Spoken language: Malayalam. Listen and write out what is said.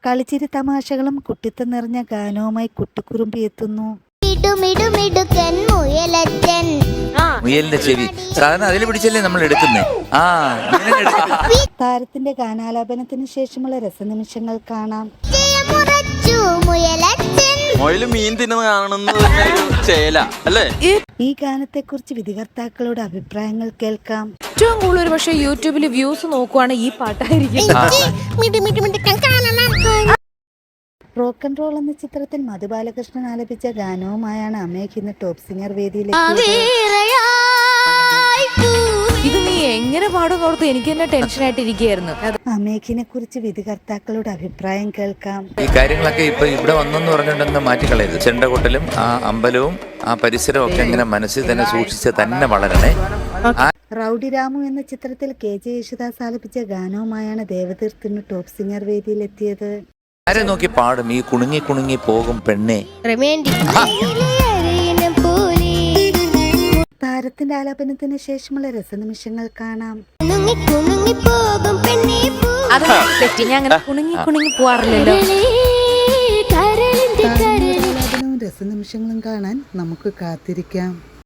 കളിച്ചിരി തമാശകളും കുട്ടിത്തം നിറഞ്ഞ ഗാനവുമായി കുട്ടിക്കുറുമ്പി എത്തുന്നു. മുയലിന്റെ ചെവി സാധാരണ അതിൽ പിടിച്ചല്ലേ നമ്മൾ എടുക്കുന്നേ. താരത്തിന്റെ ഗാനാലാപനത്തിന് ശേഷമുള്ള രസനിമിഷങ്ങൾ കാണാം. മുയല് മീൻ തിന്നുന്ന ചേല അല്ലേ? ഈ ഗാനത്തെക്കുറിച്ച് വിധികർത്താക്കളുടെ അഭിപ്രായങ്ങൾ കേൾക്കാം. ഏറ്റവും കൂടുതൽ പക്ഷേ യൂട്യൂബിൽ വ്യൂസ് നോക്കുവാണ് ഈ പാട്ടായിരിക്കും. റോക്ക് ആൻഡ് റോൾ എന്ന ചിത്രത്തിൽ മധു ബാലകൃഷ്ണൻ ആലപിച്ച ഗാനവുമായാണ് അമേഘ് ഇന്ന് ടോപ്പ് സിംഗർ വേദിയിലെത്തിയത്. ഇത് നീ എങ്ങനെ പാടുന്നോർത്ത് എനിക്ക് തന്നെ ടെൻഷനായിട്ടിരിക്കുകയായിരുന്നു. അമേഘിനെ കുറിച്ച് വിധികർത്താക്കളുടെ അഭിപ്രായം കേൾക്കാം. ഈ കാര്യങ്ങളൊക്കെ ഇപ്പൊ ഇവിടെ വന്നെന്ന് പറഞ്ഞിട്ടുണ്ടെന്ന് മാറ്റിക്കളയത്. ചെണ്ടകൊട്ടലും ആ അമ്പലവും ആ പരിസരവും ഒക്കെ ഇങ്ങനെ മനസ്സിൽ തന്നെ സൂക്ഷിച്ച് തന്നെ വളരണേ. റൗഡി രാമു എന്ന ചിത്രത്തിൽ KJ യേശുദാസ് ആലപിച്ച ഗാനവുമായാണ് ദേവതീർത്ത് ഇന്ന് ടോപ്പ് സിംഗർ വേദിയിലെത്തിയത്. ആരെ നോക്കി പാടും ഈ കുണുങ്ങി കുണുങ്ങി പോകും പെണ്ണെ. താരത്തിന്റെ ആലാപനത്തിന് ശേഷമുള്ള രസനിമിഷങ്ങൾ കാണാം. അത് തെറ്റി, ഞാൻ അങ്ങനെ കുണുങ്ങി കുണുങ്ങി പോവാറില്ലല്ലോ. ആലാപനവും രസനിമിഷങ്ങളും കാണാൻ നമുക്ക് കാത്തിരിക്കാം.